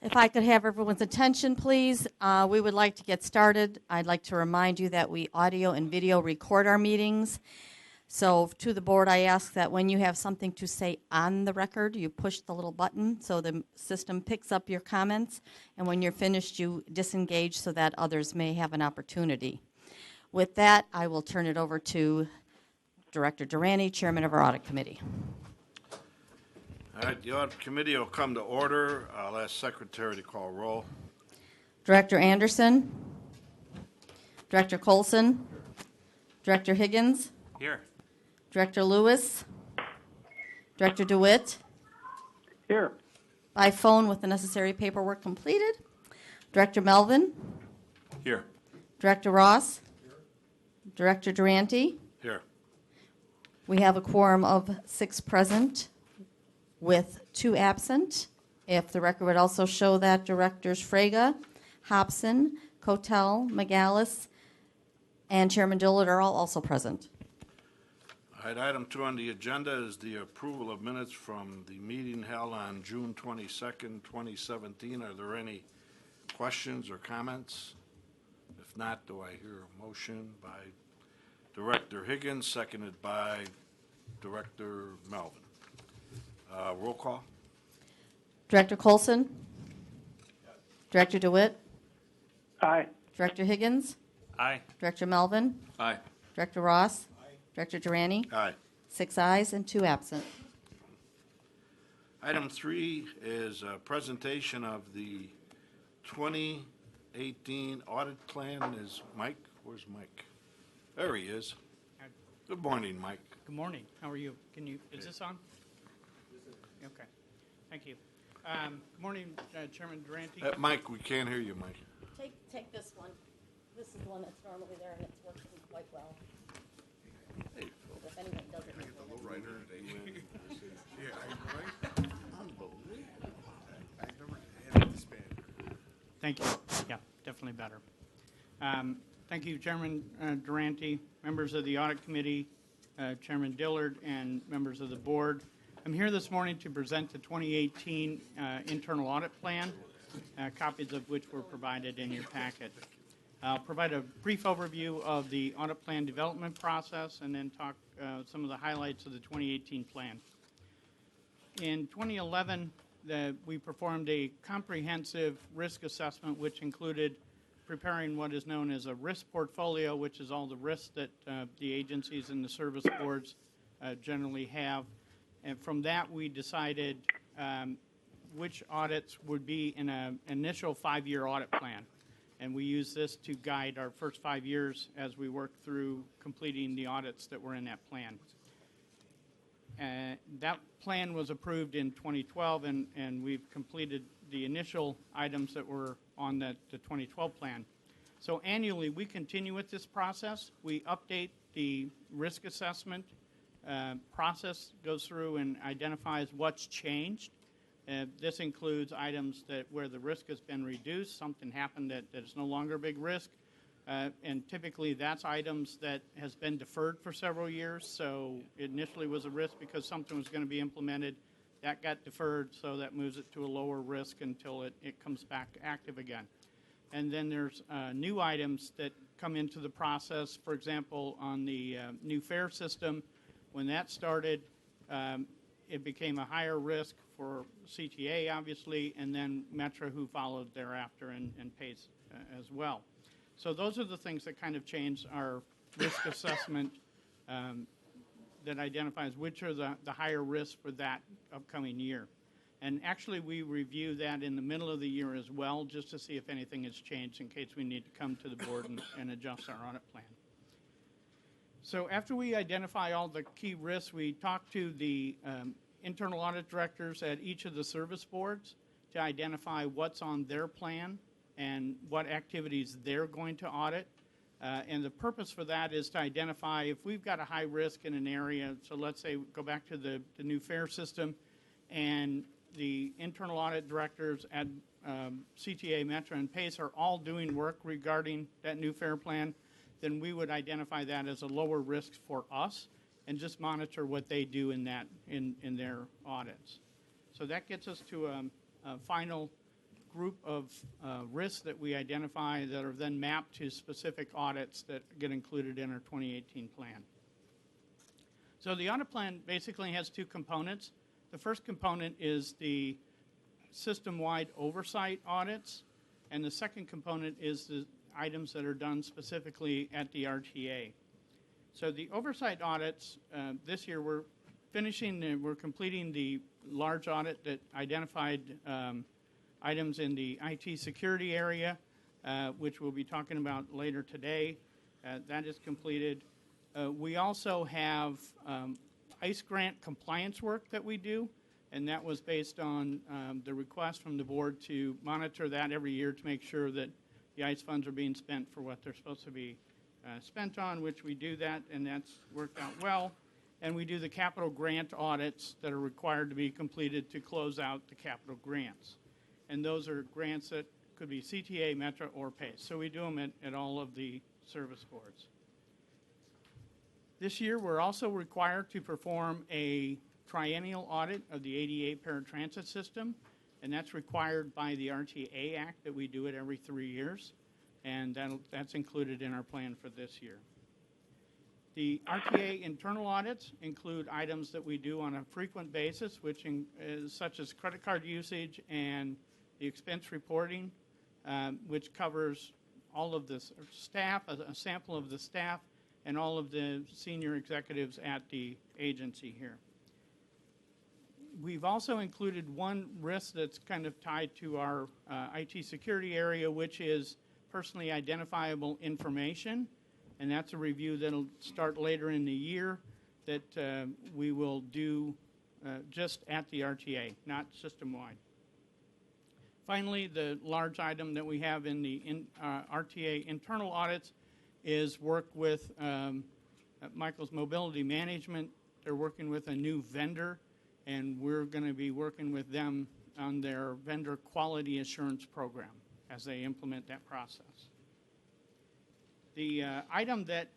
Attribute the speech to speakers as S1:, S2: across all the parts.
S1: If I could have everyone's attention, please. We would like to get started. I'd like to remind you that we audio and video record our meetings. So to the board, I ask that when you have something to say on the record, you push the little button so the system picks up your comments. And when you're finished, you disengage so that others may have an opportunity. With that, I will turn it over to Director Durante, Chairman of our Audit Committee.
S2: All right, the Audit Committee will come to order. I'll ask Secretary to call roll.
S1: Director Anderson, Director Colson, Director Higgins,
S3: Here.
S1: Director Lewis, Director DeWitt.
S4: Here.
S1: By phone with the necessary paperwork completed. Director Melvin.
S3: Here.
S1: Director Ross. Here. Director Durante.
S2: Here.
S1: We have a quorum of 6 present with 2 absent. If the record would also show that Directors Fraga, Hobson, Cotel, McGallis, and Chairman Dillard are all also present.
S2: All right, item 2 on the agenda is the approval of minutes from the meeting held on June 22nd, 2017. Are there any questions or comments? If not, do I hear a motion by Director Higgins, seconded by Director Melvin? Roll call.
S1: Director Colson? Yes. Director DeWitt?
S4: Aye.
S1: Director Higgins?
S3: Aye.
S1: Director Melvin?
S3: Aye.
S1: Director Ross? Aye. Director Durante?
S2: Aye.
S1: 6 ayes and 2 absent.
S2: Item 3 is a presentation of the 2018 audit plan. Is Mike? Where's Mike? There he is. Good morning, Mike.
S5: Good morning. How are you? Is this on? Okay. Thank you. Good morning, Chairman Durante.
S2: Mike, we can't hear you, Mike.
S1: Take this one. This is the one that's normally there, and it's working quite well.
S2: Hey,
S1: If anyone doesn't know.
S5: Thank you. Yeah, definitely better. Thank you, Chairman Durante, members of the Audit Committee, Chairman Dillard, and members of the board. I'm here this morning to present the 2018 Internal Audit Plan, copies of which were provided in your packet. I'll provide a brief overview of the audit plan development process and then talk some of the highlights of the 2018 plan. In 2011, we performed a comprehensive risk assessment which included preparing what is known as a risk portfolio, which is all the risks that the agencies and the service boards generally have. And from that, we decided which audits would be in an initial 5-year audit plan. And we use this to guide our first 5 years as we work through completing the audits that were in that plan. That plan was approved in 2012, and we've completed the initial items that were on the 2012 plan. So annually, we continue with this process. We update the risk assessment. Process goes through and identifies what's changed. This includes items where the risk has been reduced, something happened that is no longer a big risk, and typically that's items that has been deferred for several years. So it initially was a risk because something was going to be implemented. That got deferred, so that moves it to a lower risk until it comes back active again. And then there's new items that come into the process. For example, on the new fare system, when that started, it became a higher risk for CTA, obviously, and then Metra, who followed thereafter and pays as well. So those are the things that kind of changed our risk assessment that identifies which are the higher risks for that upcoming year. And actually, we review that in the middle of the year as well, just to see if anything has changed in case we need to come to the board and adjust our audit plan. So after we identify all the key risks, we talk to the internal audit directors at each of the service boards to identify what's on their plan and what activities they're going to audit. And the purpose for that is to identify if we've got a high risk in an area. So let's say go back to the new fare system, and the internal audit directors at CTA, Metra, and PACE are all doing work regarding that new fare plan, then we would identify that as a lower risk for us and just monitor what they do in their audits. So that gets us to a final group of risks that we identify that are then mapped to specific audits that get included in our 2018 plan. So the audit plan basically has two components. The first component is the system-wide oversight audits, and the second component is the items that are done specifically at the RTA. So the oversight audits, this year we're completing the large audit that identified items in the IT security area, which we'll be talking about later today. That is completed. We also have ICE grant compliance work that we do, and that was based on the request from the board to monitor that every year to make sure that the ICE funds are being spent for what they're supposed to be spent on, which we do that, and that's worked out well. And we do the capital grant audits that are required to be completed to close out the capital grants. And those are grants that could be CTA, Metra, or PACE. So we do them at all of the service boards. This year, we're also required to perform a triennial audit of the ADA paratransit system, and that's required by the RTA Act that we do it every 3 years, and that's included in our plan for this year. The RTA internal audits include items that we do on a frequent basis, which is such as credit card usage and the expense reporting, which covers all of the staff, a sample of the staff, and all of the senior executives at the agency here. We've also included one risk that's kind of tied to our IT security area, which is personally identifiable information, and that's a review that'll start later in the year that we will do just at the RTA, not system-wide. Finally, the large item that we have in the RTA internal audits is work with Michael's Mobility Management. They're working with a new vendor, and we're going to be working with them on their vendor quality assurance program as they implement that process. The item that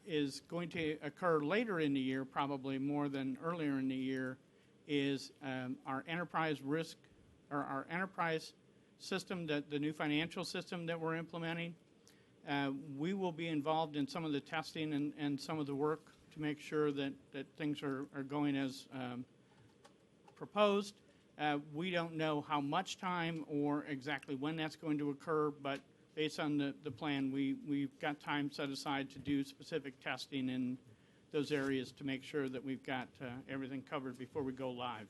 S5: is going to occur later in the year, probably more than earlier in the year, is our enterprise risk, or our enterprise system, the new financial system that we're implementing. We will be involved in some of the testing and some of the work to make sure that things are going as proposed. We don't know how much time or exactly when that's going to occur, but based on the plan, we've got time set aside to do specific testing in those areas to make sure that we've got everything covered before we go live.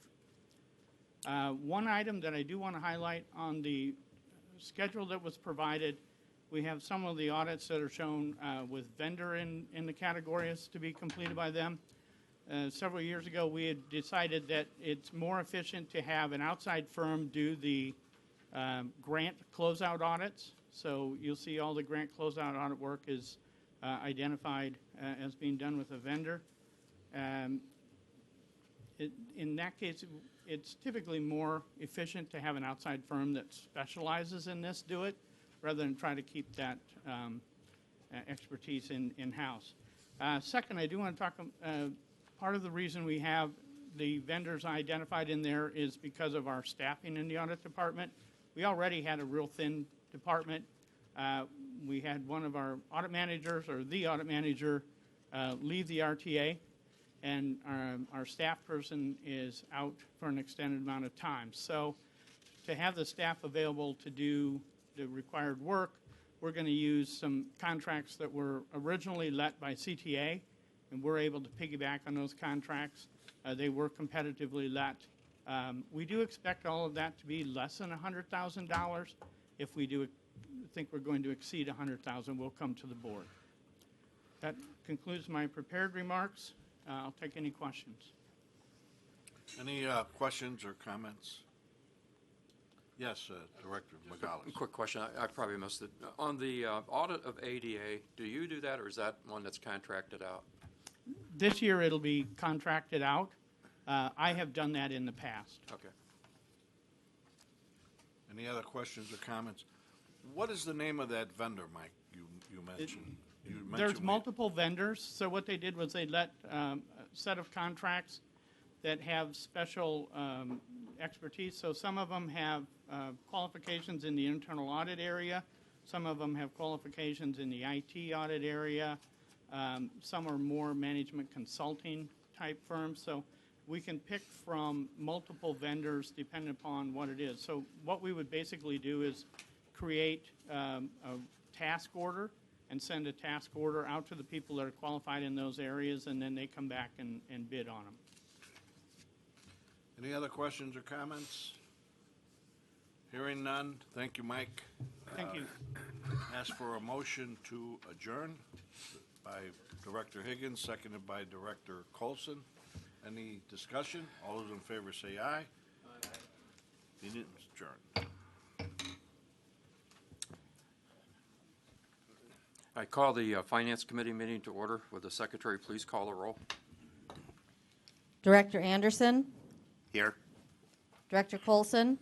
S5: One item that I do want to highlight on the schedule that was provided, we have some of the audits that are shown with vendor in the categories to be completed by them. Several years ago, we had decided that it's more efficient to have an outside firm do the grant closeout audits. So you'll see all the grant closeout audit work is identified as being done with a vendor. In that case, it's typically more efficient to have an outside firm that specializes in this do it, rather than try to keep that expertise in-house. Second, I do want to talk, part of the reason we have the vendors identified in there is because of our staffing in the audit department. We already had a real thin department. We had one of our audit managers, or the audit manager, leave the RTA, and our staff person is out for an extended amount of time. So to have the staff available to do the required work, we're going to use some contracts that were originally let by CTA, and we're able to piggyback on those contracts. They were competitively let. We do expect all of that to be less than $100,000. If we do think we're going to exceed $100,000, we'll come to the board. That concludes my prepared remarks. I'll take any questions.
S2: Any questions or comments? Yes, Director Megales.
S3: A quick question. I probably missed it. On the audit of ADA, do you do that, or is that one that's contracted out?
S5: This year it'll be contracted out. I have done that in the past.
S3: Okay.
S2: Any other questions or comments? What is the name of that vendor, Mike, you mentioned?
S5: There's multiple vendors. So what they did was they let a set of contracts that have special expertise. So some of them have qualifications in the internal audit area. Some of them have qualifications in the IT audit area. Some are more management consulting type firms. So we can pick from multiple vendors depending upon what it is. So what we would basically do is create a task order and send a task order out to the people that are qualified in those areas, and then they come back and bid on them.
S2: Any other questions or comments? Hearing none. Thank you, Mike.
S5: Thank you.
S2: Ask for a motion to adjourn by Director Higgins, seconded by Director Colson. Any discussion? All those in favor say aye. Aye. Meeting is adjourned.
S3: I call the Finance Committee meeting to order. Would the Secretary please call the roll?
S1: Director Anderson,
S6: Here.
S1: Director Colson,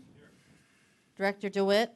S1: Director DeWitt,